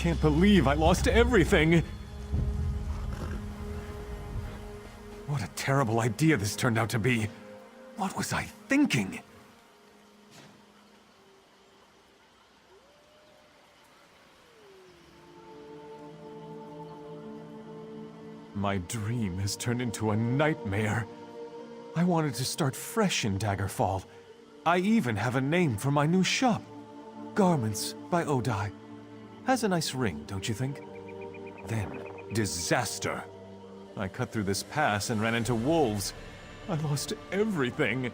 can't believe I lost everything! What a terrible idea this turned out to be. What was I thinking? My dream has turned into a nightmare. I wanted to start fresh in Daggerfall. I even have a name for my new shop. Garments by Odei. Has a nice ring, don't you think? Then, disaster. I cut through this pass and ran into wolves. I lost everything.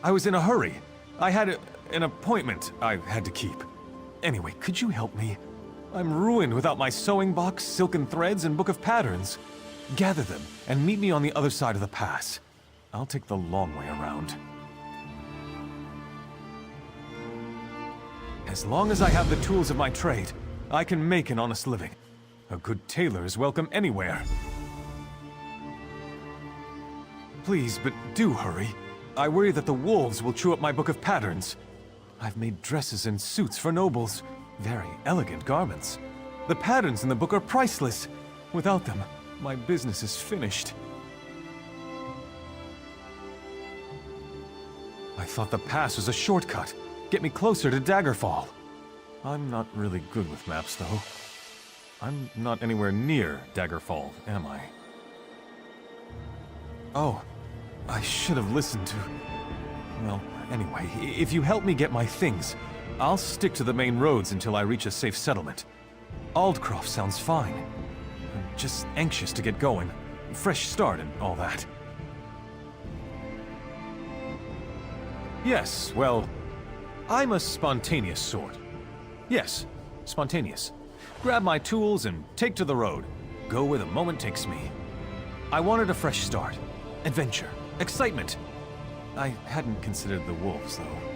I was in a hurry. I had an appointment I had to keep. Anyway, could you help me? I'm ruined without my sewing box, silken threads, and book of patterns. Gather them and meet me on the other side of the pass. I'll take the long way around. As long as I have the tools of my trade, I can make an honest living. A good tailor is welcome anywhere. Please, but do hurry. I worry that the wolves will chew up my book of patterns. I've made dresses and suits for nobles. Very elegant garments. The patterns in the book are priceless. Without them, my business is finished. I thought the pass was a shortcut. Get me closer to Daggerfall. I'm not really good with maps, though. I'm not anywhere near Daggerfall, am I? Oh, I should have listened to... Well, anyway, if you help me get my things, I'll stick to the main roads until I reach a safe settlement. Aldcroft sounds fine. I'm just anxious to get going. Fresh start and all that. Yes, well, I'm a spontaneous sort. Yes, spontaneous. Grab my tools and take to the road. Go where the moment takes me. I wanted a fresh start. Adventure. Excitement. I hadn't considered the wolves, though.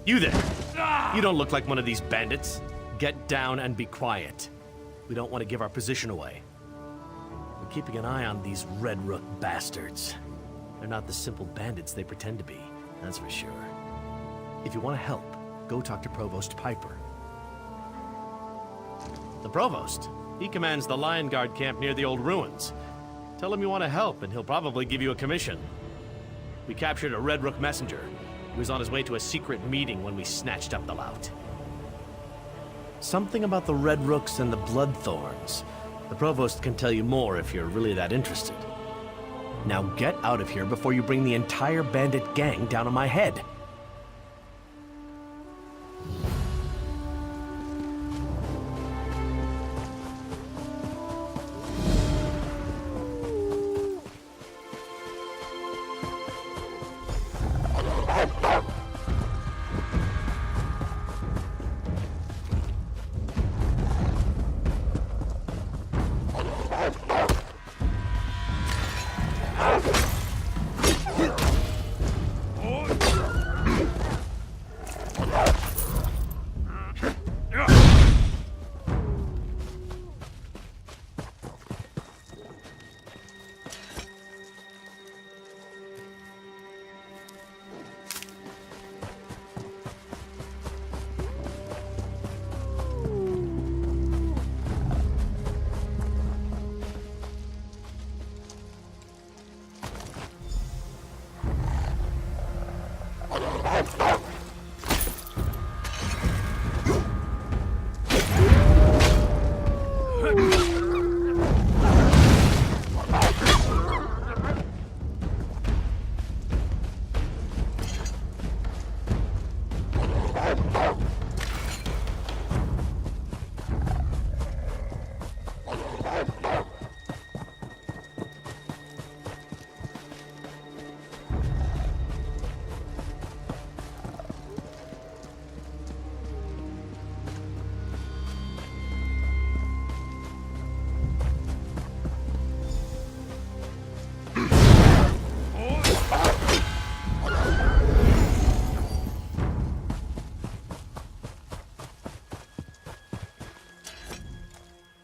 You there! You don't look like one of these bandits. Get down and be quiet. We don't want to give our position away. We're keeping an eye on these Red Rook bastards. They're not the simple bandits they pretend to be, that's for sure. If you want to help, go talk to Provost Piper. The Provost? He commands the Lion Guard camp near the old ruins. Tell him you want to help, and he'll probably give you a commission. We captured a Red Rook messenger. He was on his way to a secret meeting when we snatched up the lout. Something about the Red Rooks and the Bloodthorns. The Provost can tell you more if you're really that interested. Now get out of here before you bring the entire bandit gang down on my head.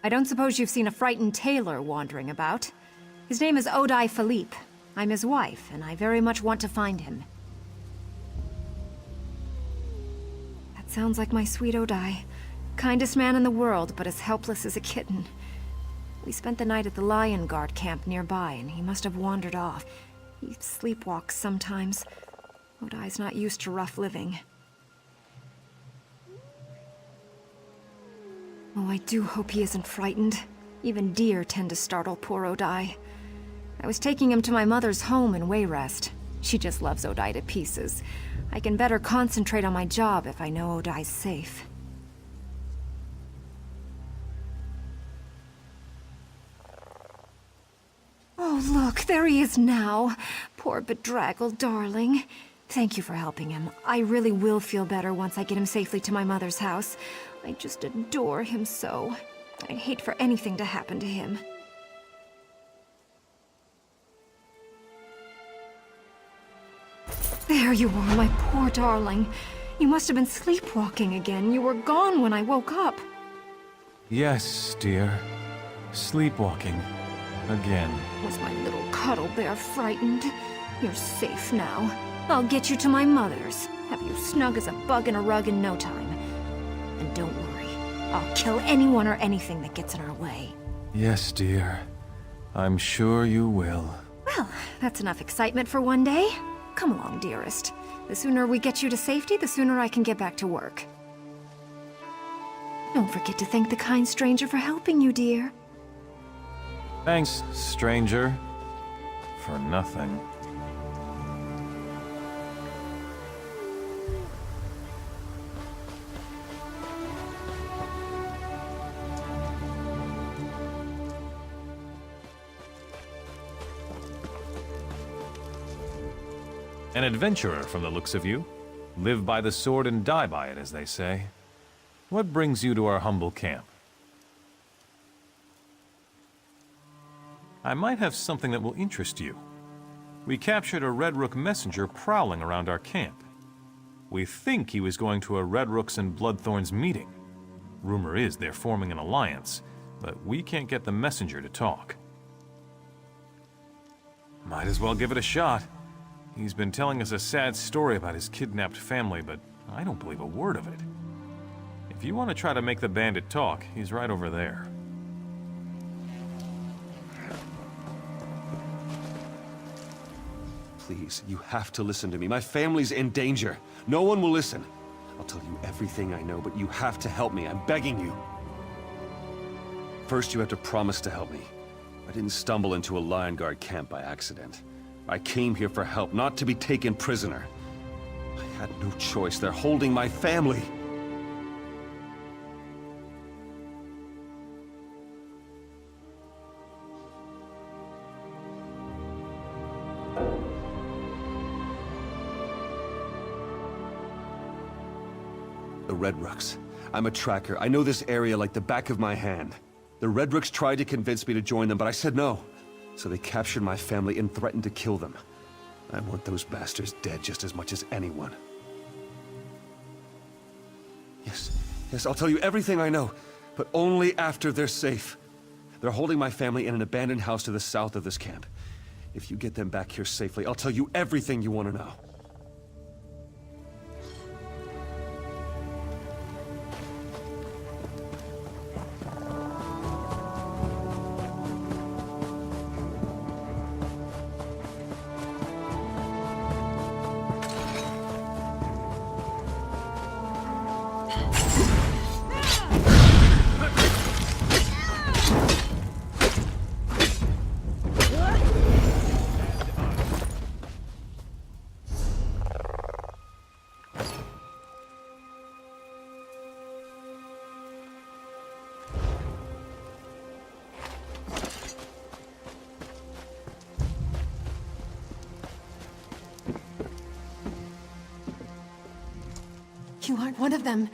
I don't suppose you've seen a frightened tailor wandering about. His name is Odei Philippe. I'm his wife, and I very much want to find him. That sounds like my sweet Odei. Kindest man in the world, but as helpless as a kitten. We spent the night at the Lion Guard camp nearby, and he must have wandered off. He sleepwalks sometimes. Odei's not used to rough living. Oh, I do hope he isn't frightened. Even deer tend to startle poor Odei. I was taking him to my mother's home in Wayrest. She just loves Odei to pieces. I can better concentrate on my job if I know Odei's safe. Oh, look, there he is now. Poor bedraggled darling. Thank you for helping him. I really will feel better once I get him safely to my mother's house. I just adore him so. I'd hate for anything to happen to him. There you are, my poor darling. You must have been sleepwalking again. You were gone when I woke up. Yes, dear. Sleepwalking. Again. Was my little cuddle bear frightened? You're safe now. I'll get you to my mother's. Have you snug as a bug in a rug in no time. And don't worry, I'll kill anyone or anything that gets in our way. Yes, dear. I'm sure you will. Well, that's enough excitement for one day. Come along, dearest. The sooner we get you to safety, the sooner I can get back to work. Don't forget to thank the kind stranger for helping you, dear. Thanks, stranger. For nothing. An adventurer from the looks of you. Live by the sword and die by it, as they say. What brings you to our humble camp? I might have something that will interest you. We captured a Red Rook messenger prowling around our camp. We think he was going to a Red Rooks and Bloodthorns meeting. Rumor is they're forming an alliance, but we can't get the messenger to talk. Might as well give it a shot. He's been telling us a sad story about his kidnapped family, but I don't believe a word of it. If you want to try to make the bandit talk, he's right over there. Please, you have to listen to me. My family's in danger. No one will listen. I'll tell you everything I know, but you have to help me. I'm begging you. First, you have to promise to help me. I didn't stumble into a Lion Guard camp by accident. I came here for help, not to be taken prisoner. I had no choice. They're holding my family. The Red Rooks. I'm a tracker. I know this area like the back of my hand. The Red Rooks tried to convince me to join them, but I said no. So they captured my family and threatened to kill them. I want those bastards dead just as much as anyone. Yes, I'll tell you everything I know, but only after they're safe. They're holding my family in an abandoned house to the south of this camp. If you get them back here safely, I'll tell you everything you want to know. You aren't one of them.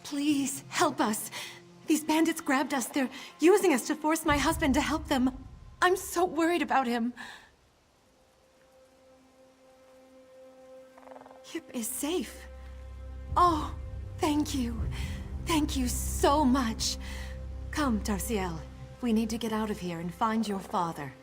Please, help us. These bandits grabbed us. They're using us to force my husband to help them. I'm so worried about him. Yip is safe. Oh, thank you. Thank you so much. Come, Tamriel. We need to get out of here and find your father.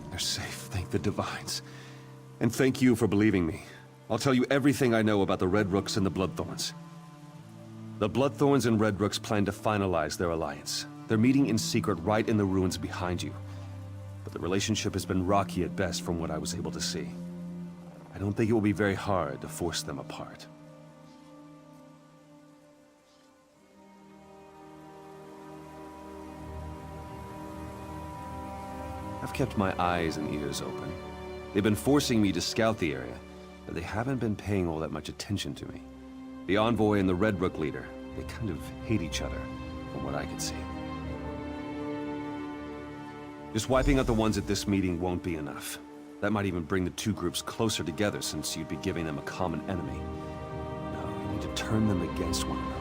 They're safe, thank the Divines. And thank you for believing me. I'll tell you everything I know about the Red Rooks and the Bloodthorns. The Bloodthorns and Red Rooks plan to finalize their alliance. They're meeting in secret right in the ruins behind you. But the relationship has been rocky at best from what I was able to see. I don't think it will be very hard to force them apart. I've kept my eyes and ears open. They've been forcing me to scout the area, but they haven't been paying all that much attention to me. The Envoy and the Red Rook leader, they kind of hate each other, from what I can see. Just wiping out the ones at this meeting won't be enough. That might even bring the two groups closer together, since you'd be giving them a common enemy. No, you need to turn them against one another.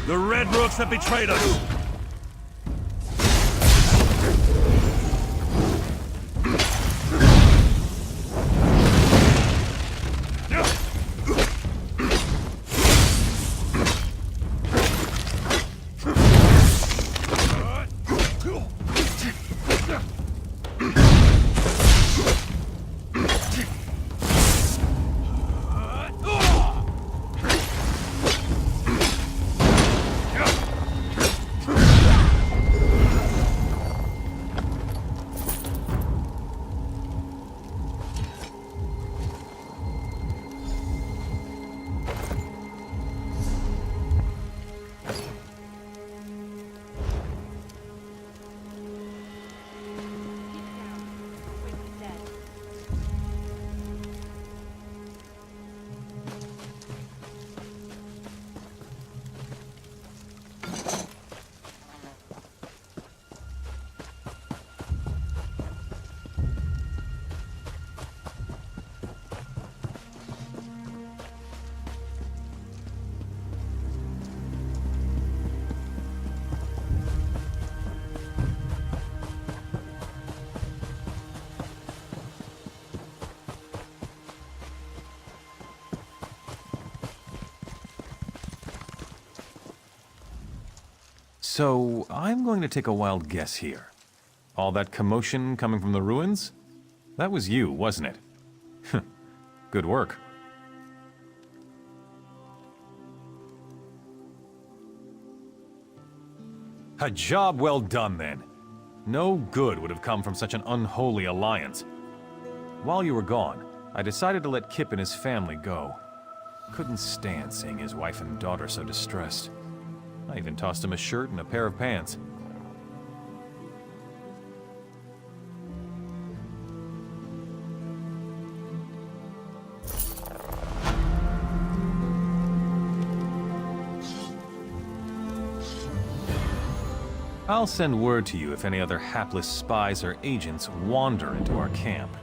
The Red Rooks have betrayed us! So, I'm going to take a wild guess here. All that commotion coming from the ruins? That was you, wasn't it? Good work. A job well done, then. No good would have come from such an unholy alliance. While you were gone, I decided to let Kip and his family go. Couldn't stand seeing his wife and daughter so distressed. I even tossed him a shirt and a pair of pants. I'll send word to you if any other hapless spies or agents wander into our camp.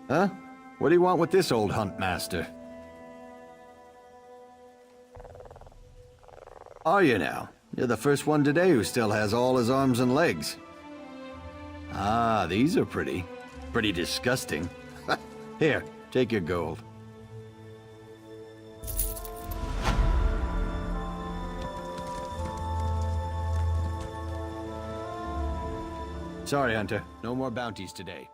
Huh? What do you want with this old hunt master? Are you now? You're the first one today who still has all his arms and legs. Ah, these are pretty disgusting. Here, Take your gold. Sorry, Hunter. No more bounties today.